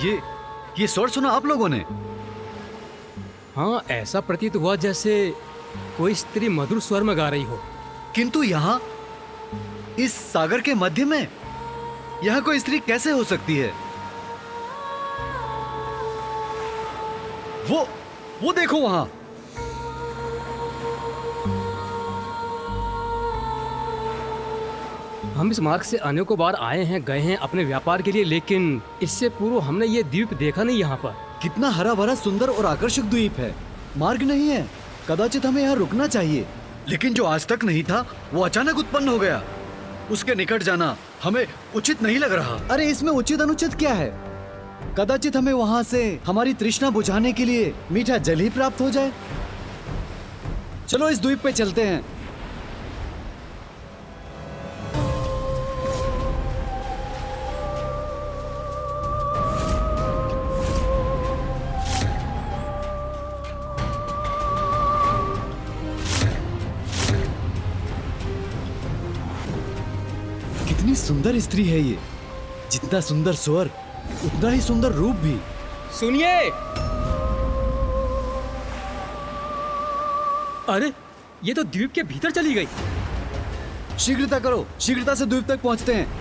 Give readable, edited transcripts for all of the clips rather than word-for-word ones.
ये स्वर सुना आप लोगों ने? हाँ, ऐसा प्रतीत हुआ जैसे कोई स्त्री मधुर स्वर में गा रही हो। किंतु यहाँ इस सागर के मध्य में यहाँ कोई स्त्री कैसे हो सकती है? वो देखो वहां। हम इस मार्ग से अनेकों बार आए हैं, गए हैं अपने व्यापार के लिए, लेकिन इससे पूर्व हमने ये द्वीप देखा नहीं यहाँ पर। कितना हरा भरा सुंदर और आकर्षक द्वीप है। मार्ग नहीं है, कदाचित हमें यहाँ रुकना चाहिए, लेकिन जो आज तक नहीं था वो अचानक उत्पन्न हो गया। उसके निकट जाना हमें उचित नहीं लग रहा। अरे इसमें उचित अनुचित क्या है? कदाचित हमें वहां से हमारी तृष्णा बुझाने के लिए मीठा जल ही प्राप्त हो जाए। चलो इस द्वीप पे चलते हैं। कितनी सुंदर स्त्री है ये। जितना सुंदर स्वर उतना ही सुंदर रूप भी। सुनिए, अरे ये तो द्वीप के भीतर चली गई। शीघ्रता करो, शीघ्रता से द्वीप तक पहुंचते हैं।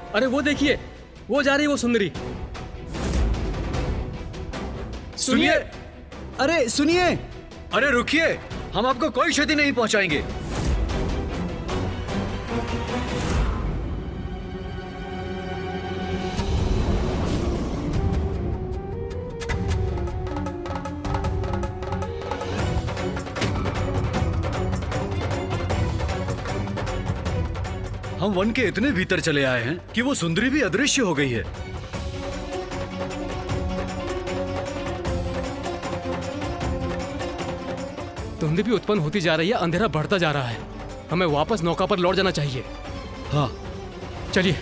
अरे वो देखिए, वो जा रही है वो सुंदरी। सुनिए, अरे सुनिए, अरे रुकिए, हम आपको कोई क्षति नहीं पहुंचाएंगे। हम वन के इतने भीतर चले आए हैं कि वो सुंदरी भी अदृश्य हो गई है। धुंध भी उत्पन्न होती जा रही है, अंधेरा बढ़ता जा रहा है। हमें वापस नौका पर लौट जाना चाहिए। हाँ चलिए।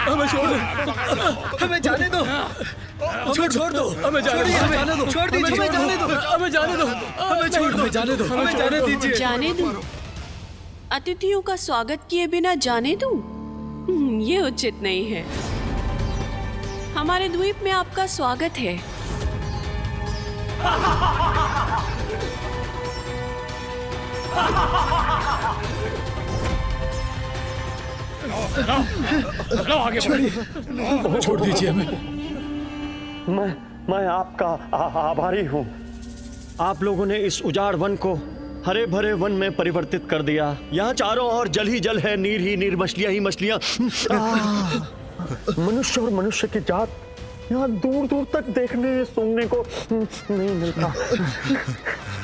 हमें छोड़ दो, हमें जाने दो, छोड़ दो, हमें जाने दो, छोड़ दीजिए, हमें जाने दो, हमें जाने दो, हमें छोड़ दो, जाने दो, हमें जाने दीजिए। जाने दूं? अतिथियों का स्वागत किए बिना जाने दूं? ये उचित नहीं है। हमारे द्वीप में आपका स्वागत है। छोड़ दीजिए हमें। मैं आपका आभारी हूँ। आप लोगों ने इस उजाड़ वन को हरे भरे वन में परिवर्तित कर दिया। यहाँ चारों ओर जल ही जल है, नीर ही नीर, मछलियाँ ही मछलियाँ। मनुष्य और मनुष्य की जात यहाँ दूर दूर तक देखने सूंघने को नहीं मिलता।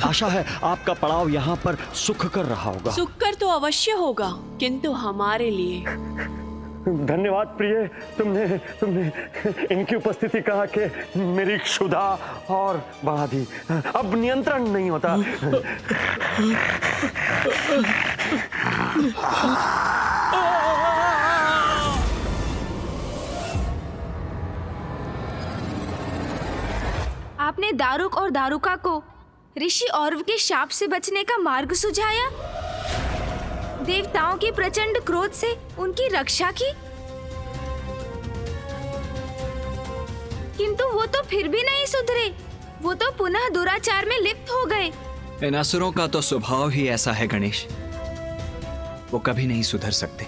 आशा है आपका पड़ाव यहाँ पर सुख कर रहा होगा। सुख कर तो अवश्य होगा, किंतु हमारे लिए। धन्यवाद प्रिय, तुमने इनकी उपस्थिति कहा कि मेरी क्षुधा और बढ़ा दी। अब नियंत्रण नहीं होता। आपने दारुक और दारुका को ऋषि औरव के शाप से बचने का मार्ग सुझाया, देवताओं के प्रचंड क्रोध से उनकी रक्षा की, किंतु वो तो फिर भी नहीं सुधरे। वो तो पुनः दुराचार में लिप्त हो गए। इन असुरों का तो स्वभाव ही ऐसा है गणेश, वो कभी नहीं सुधर सकते।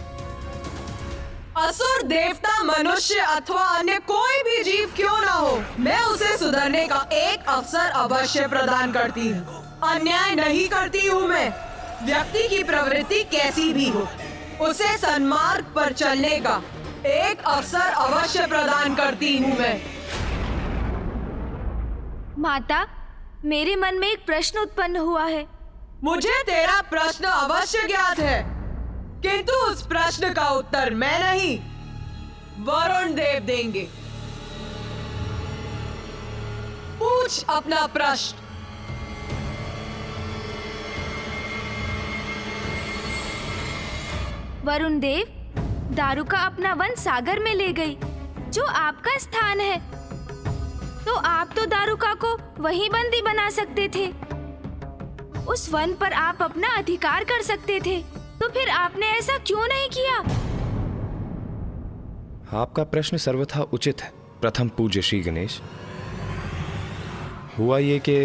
असुर, देवता, मनुष्य अथवा अन्य कोई भी जीव क्यों ना हो, मैं उसे सुधरने का एक अवसर अवश्य प्रदान करती हूँ। अन्याय नहीं करती हूँ मैं। व्यक्ति की प्रवृत्ति कैसी भी हो, उसे सन्मार्ग पर चलने का एक अवसर अवश्य प्रदान करती हूँ मैं। माता, मेरे मन में एक प्रश्न उत्पन्न हुआ है। मुझे तेरा प्रश्न अवश्य ज्ञात है, किंतु उस प्रश्न का उत्तर मैं नहीं, वरुण देव देंगे। पूछ अपना प्रश्न। वरुण देव, दारुका अपना वन सागर में ले गई, जो आपका स्थान है। तो आप तो दारुका को वहीं बंदी बना सकते थे। उस वन पर आप अपना अधिकार कर सकते थे। तो फिर आपने ऐसा क्यों नहीं किया? आपका प्रश्न सर्वथा उचित है प्रथम पूज्य श्री गणेश। हुआ ये कि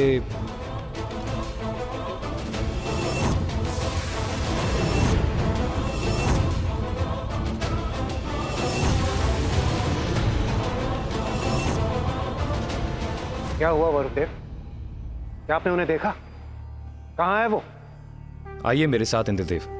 क्या हुआ वरुदेव? क्या आपने उन्हें देखा? कहाँ है वो? आइए मेरे साथ इंद्रदेव।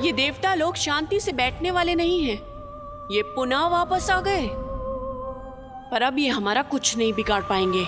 ये देवता लोग शांति से बैठने वाले नहीं हैं। ये पुनः वापस आ गए, पर अब ये हमारा कुछ नहीं बिगाड़ पाएंगे।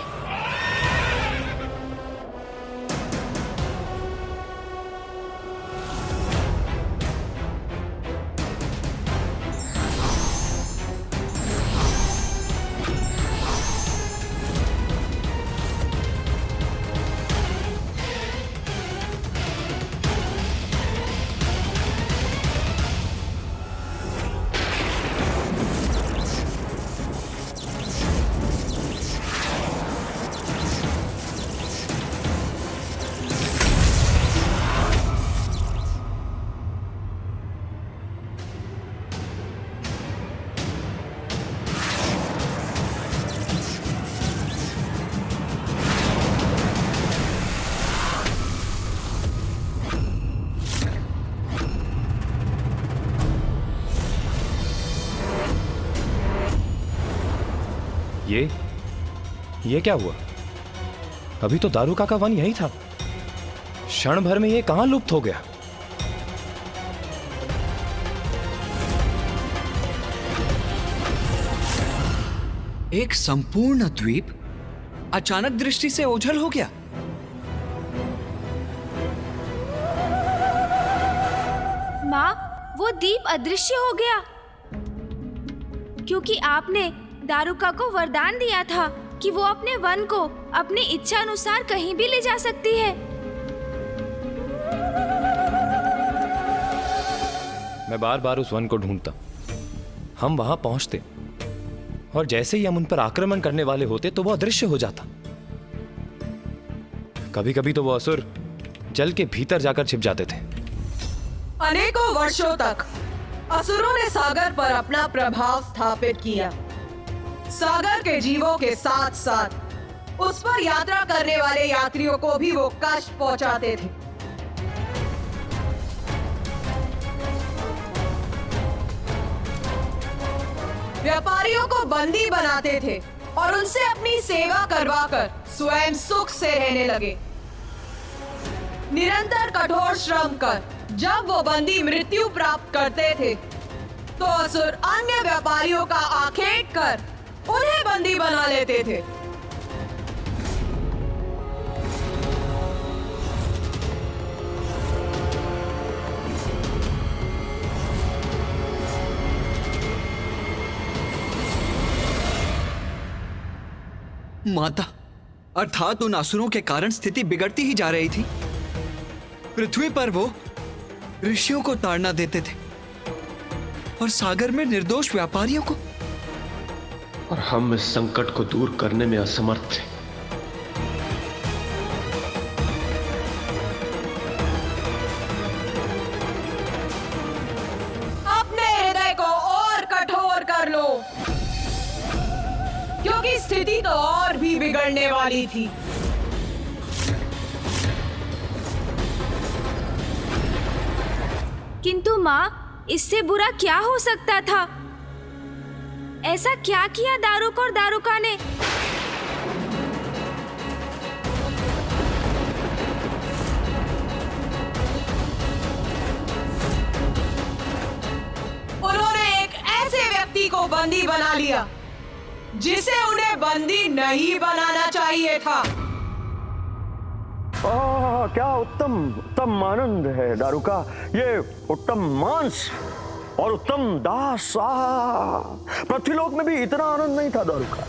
ये क्या हुआ? अभी तो दारुका का वन यही था। क्षण भर में ये कहां लुप्त हो गया? एक संपूर्ण द्वीप अचानक दृष्टि से ओझल हो गया। माँ, वो दीप अदृश्य हो गया क्योंकि आपने दारुका को वरदान दिया था कि वो अपने वन को अपनी इच्छा अनुसार कहीं भी ले जा सकती है। मैं बार बार उस वन को ढूंढता। हम वहां पहुंचते और जैसे ही हम उन पर आक्रमण करने वाले होते तो वो अदृश्य हो जाता। कभी कभी तो वो असुर जल के भीतर जाकर छिप जाते थे। अनेकों वर्षों तक असुरों ने सागर पर अपना प्रभाव स्थापित किया। सागर के जीवों के साथ साथ उस पर यात्रा करने वाले यात्रियों को भी वो कष्ट पहुंचाते थे। व्यापारियों को बंदी बनाते थे और उनसे अपनी सेवा करवाकर स्वयं सुख से रहने लगे। निरंतर कठोर श्रम कर जब वो बंदी मृत्यु प्राप्त करते थे तो असुर अन्य व्यापारियों का आखेट कर उन्हें बंदी बना लेते थे। माता, अर्थात उन असुरों के कारण स्थिति बिगड़ती ही जा रही थी। पृथ्वी पर वो ऋषियों को ताड़ना देते थे और सागर में निर्दोष व्यापारियों को। और हम इस संकट को दूर करने में असमर्थ थे। अपने हृदय को और कठोर कर लो, क्योंकि स्थिति तो और भी बिगड़ने वाली थी। किंतु माँ, इससे बुरा क्या हो सकता था? ऐसा क्या किया दारुक और दारुका ने? उन्होंने एक ऐसे व्यक्ति को बंदी बना लिया जिसे उन्हें बंदी नहीं बनाना चाहिए था। क्या उत्तम उत्तम आनंद है दारुका, ये उत्तम मांस और उत्तम दास। पृथ्वीलोक में भी इतना आनंद नहीं था दारुका।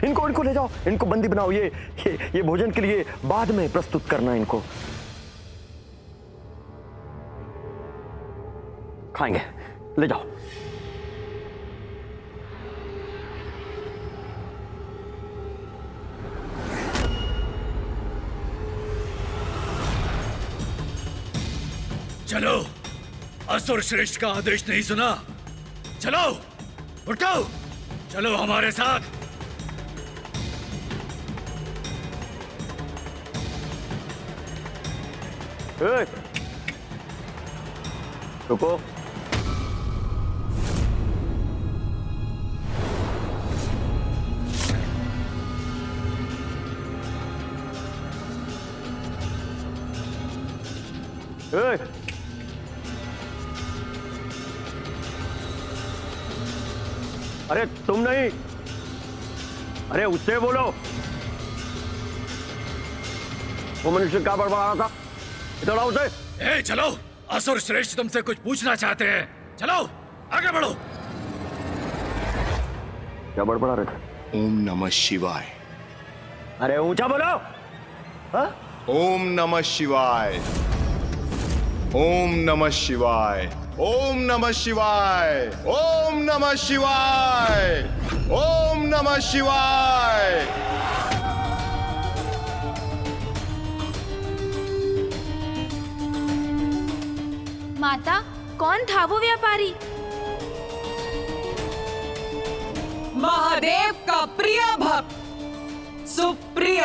इनको ले जाओ, इनको बंदी बनाओ। ये भोजन के लिए बाद में प्रस्तुत करना। इनको खाएंगे, ले जाओ। चलो, असुर श्रेष्ठ का आदेश नहीं सुना? चलो, उठो, चलो हमारे साथ। रुको। अरे तुम नहीं, अरे उससे बोलो। वो मनुष्य क्या बड़बड़ा रहा था? इधर आओ उसे। चलो, असुर श्रेष्ठ तुमसे कुछ पूछना चाहते हैं। चलो, आगे बढ़ो। क्या बड़बड़ा रहे थे? ओम नमः शिवाय। अरे ऊंचा बोलो। हाँ? ओम नमः शिवाय। ओम नमः शिवाय। ओम नमः शिवाय। ओम नमः शिवाय। ओम नमः शिवाय। माता, कौन था वो व्यापारी? महादेव का प्रिय भक्त सुप्रिय।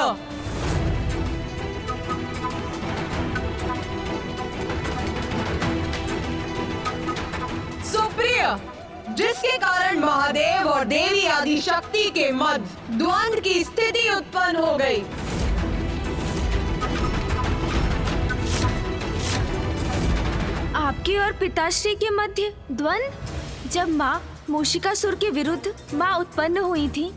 सुप्रिय, जिसके कारण महादेव और देवी आदि शक्ति के मध्य द्वंद्व की स्थिति उत्पन्न हो गई। आपके और पिताश्री के मध्य द्वंद्व? जब माँ मूषिकासुर के विरुद्ध माँ उत्पन्न हुई थी,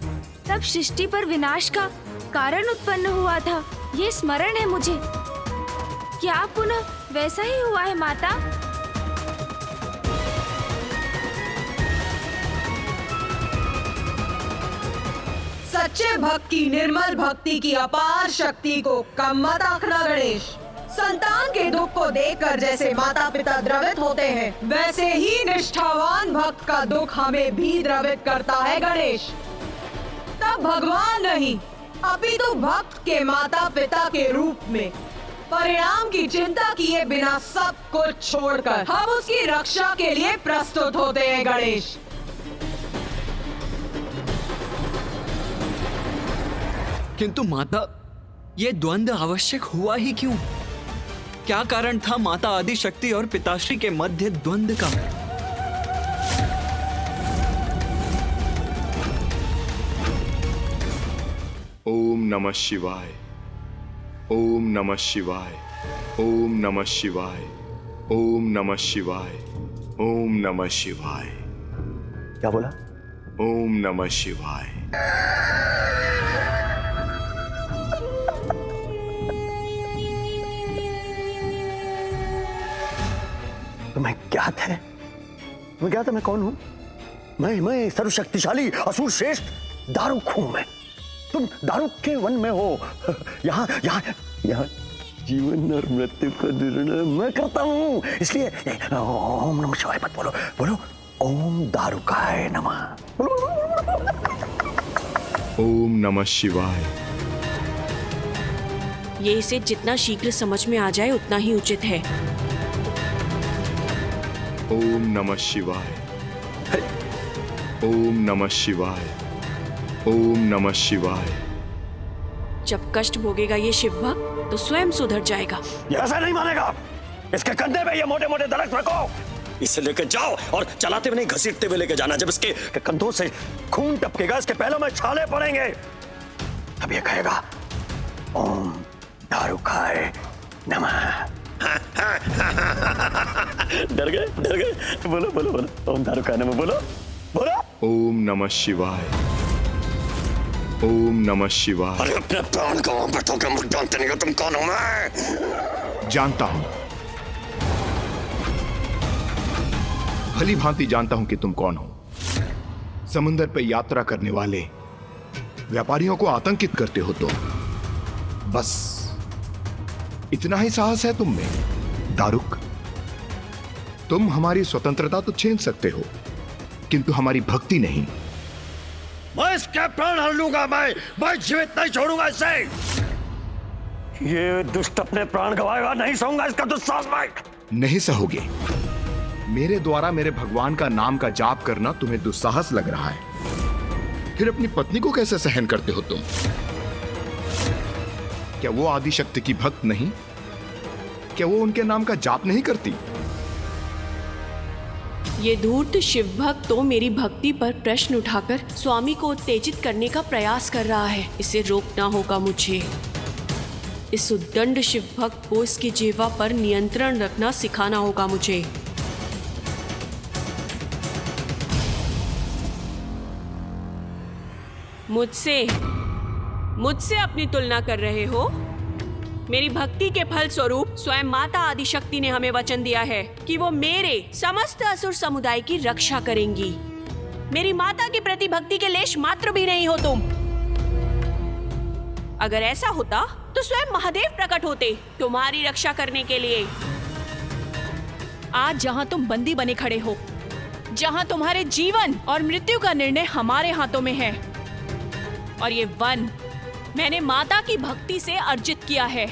तब सृष्टि पर विनाश का कारण उत्पन्न हुआ था। ये स्मरण है मुझे। क्या पुनः वैसा ही हुआ है माता? सच्चे भक्त की निर्मल भक्ति की अपार शक्ति को कम मत आंकना गणेश। संतान के दुख को देखकर जैसे माता पिता द्रवित होते हैं, वैसे ही निष्ठावान भक्त का दुख हमें भी द्रवित करता है गणेश। तब भगवान नहीं, अपितु भक्त के माता पिता के रूप में परिणाम की चिंता किए बिना सब कुछ छोड़कर हम उसकी रक्षा के लिए प्रस्तुत होते हैं गणेश। किंतु माता, ये द्वंद्व आवश्यक हुआ ही क्यों? क्या कारण था माता आदि शक्ति और पिताश्री के मध्य द्वंद्व का? ओम नमः शिवाय। ओम नमः शिवाय। ओम नमः शिवाय। ओम नमः शिवाय। ओम नमः शिवाय। क्या बोला? ओम नमः शिवाय। तुम्हें ज्ञात है तुम्हें क्या था मैं कौन हूँ? मैं सर्वशक्तिशाली असुर श्रेष्ठ दारुक हूं मैं। तुम दारुक के वन में हो। यहाँ यहाँ यहाँ जीवन और मृत्यु का निर्णय मैं करता हूँ, इसलिए ओम नमः शिवाय मत बोलो, बोलो ओम दारुकाय नमः। ओम नमः शिवाय। ये इसे जितना शीघ्र समझ में आ जाए उतना ही उचित है। ओम नमः शिवाय। ओम नमः शिवाय। ओम नमः शिवाय। जब कष्ट भोगेगा ये शिव भक्त तो स्वयं सुधर जाएगा। ये ऐसा नहीं मानेगा। इसके कंधे पे ये मोटे मोटे दरख्त रखो, इसे लेके जाओ और चलाते हुए नहीं घसीटते हुए लेके जाना। जब इसके कंधों से खून टपकेगा, इसके पैरों में छाले पड़ेंगे, तब ये कहेगा ओम दारुकाय नमः। डर गए? बोलो बोलो बोलो ओम दारुकाय नमः, बोलो बोलो। ओम नमः शिवाय। ओम नमः शिवाय। अरे अपने प्राण को बैठो के मुझे जानते नहीं हो तुम कौन हो? मैं जानता हूं, भली भांति जानता हूं कि तुम कौन हो। समुद्र पर यात्रा करने वाले व्यापारियों को आतंकित करते हो तुम। बस इतना ही साहस है तुम में दारुक। तुम हमारी स्वतंत्रता तो छीन सकते हो, किंतु हमारी भक्ति नहीं। मैं इसके प्राण हर लूंगा। मैं जीवित नहीं छोड़ूंगा इसे। ये दुष्ट अपने प्राण गवाएगा, नहीं सहूंगा इसका दुस्साहस। मैं नहीं सहोगे। मेरे द्वारा मेरे भगवान का नाम का जाप करना तुम्हें दुस्साहस लग रहा है, फिर अपनी पत्नी को कैसे सहन करते हो तुम? क्या वो आदिशक्ति की भक्त नहीं? क्या वो उनके नाम का जाप नहीं करती? ये धूर्त शिव भक्त तो मेरी भक्ति पर प्रश्न उठाकर स्वामी को उत्तेजित करने का प्रयास कर रहा है। इसे रोकना होगा मुझे। इस उद्दंड शिव भक्त को इसकी जिह्वा पर नियंत्रण रखना सिखाना होगा मुझे। मुझसे अपनी तुलना कर रहे हो? मेरी भक्ति के फल स्वरूप स्वयं माता आदिशक्ति ने हमें वचन दिया है कि वो मेरे समस्त असुर समुदाय की रक्षा करेंगी। मेरी माता के प्रति भक्ति के लेश मात्र भी नहीं हो तुम। अगर ऐसा होता तो स्वयं महादेव प्रकट होते तुम्हारी रक्षा करने के लिए। आज जहां तुम बंदी बने खड़े हो, जहां तुम्हारे जीवन और मृत्यु का निर्णय हमारे हाथों में है, और ये वन मैंने माता की भक्ति से अर्जित किया है,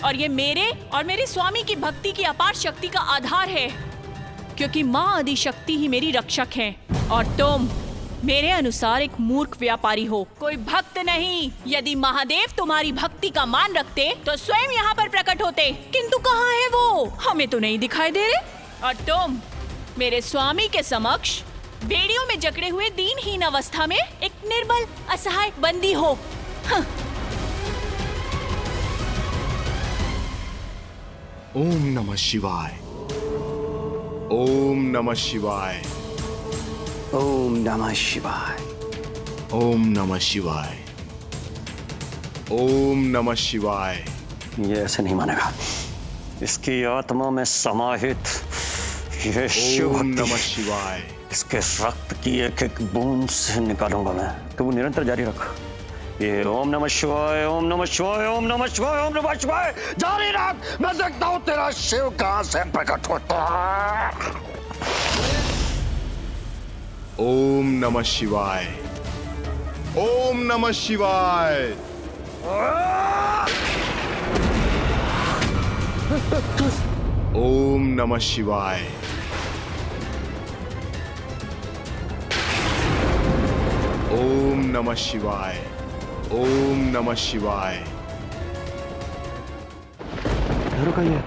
और ये मेरे और मेरे स्वामी की भक्ति की अपार शक्ति का आधार है, क्योंकि माँ आदिशक्ति ही मेरी रक्षक है, और तुम मेरे अनुसार एक मूर्ख व्यापारी हो, कोई भक्त नहीं। यदि महादेव तुम्हारी भक्ति का मान रखते तो स्वयं यहाँ पर प्रकट होते, किंतु कहाँ है वो? हमें तो नहीं दिखाई दे रहे। और तुम मेरे स्वामी के समक्ष बेड़ियों में जकड़े हुए दीनहीन अवस्था में एक निर्बल असहाय बंदी हो। ओम नमः शिवाय। ओम नमः शिवाय। ओम नमः शिवाय। ओम नमः शिवाय। ओम नमः शिवाय। ये ऐसे नहीं मानेगा। इसकी आत्मा में समाहित ये शिव ओम भक्ति नमः शिवाय। इसके रक्त की एक एक बूंद से निकालूंगा मैं। तू निरंतर जारी रख। ये ओम नमः शिवाय, ओम नमः शिवाय, ओम नमः शिवाय, ओम नमः शिवाय जारी रख। मैं देखता हूँ तेरा शिव कहाँ से प्रकट होता है। ओम नमः शिवाय। ओम नमः शिवाय। ओम नमः शिवाय। ओम नमः शिवाय। ओम नमः शिवाय। रुका ये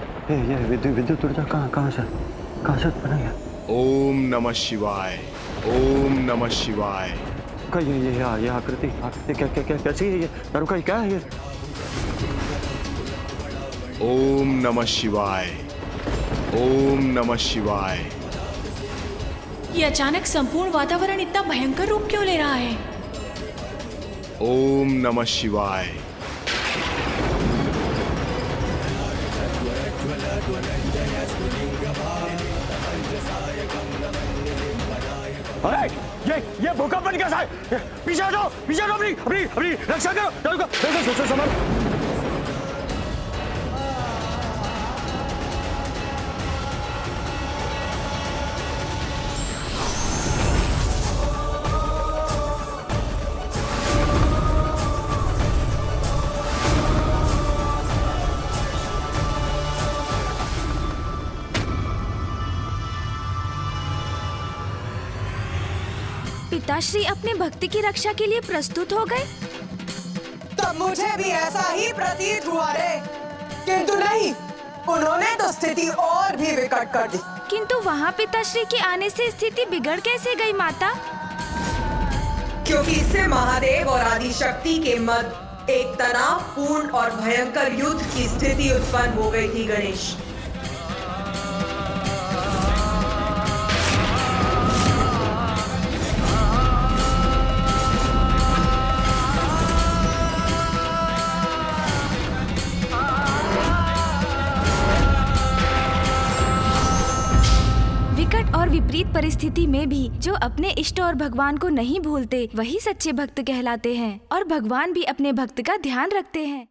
विद्युत ऊर्जा कहाँ से बना गया? ओम नमः शिवाय। ओम नमः शिवाय। का ये आकृति क्या कैसी है ये? रुका, क्या है ये? ओम नमः शिवाय। ओम नमः शिवाय। ये अचानक संपूर्ण वातावरण इतना भयंकर रूप क्यों ले रहा है? ओम नमः शिवाय। अरे ये भूकंप बन कैसा है? पीछे हटो अपनी अपनी अपनी रक्षा करो। देखो सोचो समर। पिताश्री अपने भक्ति की रक्षा के लिए प्रस्तुत हो गए। तब मुझे भी ऐसा ही प्रतीत हुआ रे, किंतु नहीं, उन्होंने तो स्थिति और भी विकट कर दी। किंतु वहाँ पिताश्री के आने से स्थिति बिगड़ कैसे गई माता? क्योंकि इससे महादेव और आदि शक्ति के मध्य एक तनावपूर्ण और भयंकर युद्ध की स्थिति उत्पन्न हो गई थी गणेश। और विपरीत परिस्थिति में भी जो अपने इष्ट और भगवान को नहीं भूलते वही सच्चे भक्त कहलाते हैं और भगवान भी अपने भक्त का ध्यान रखते हैं।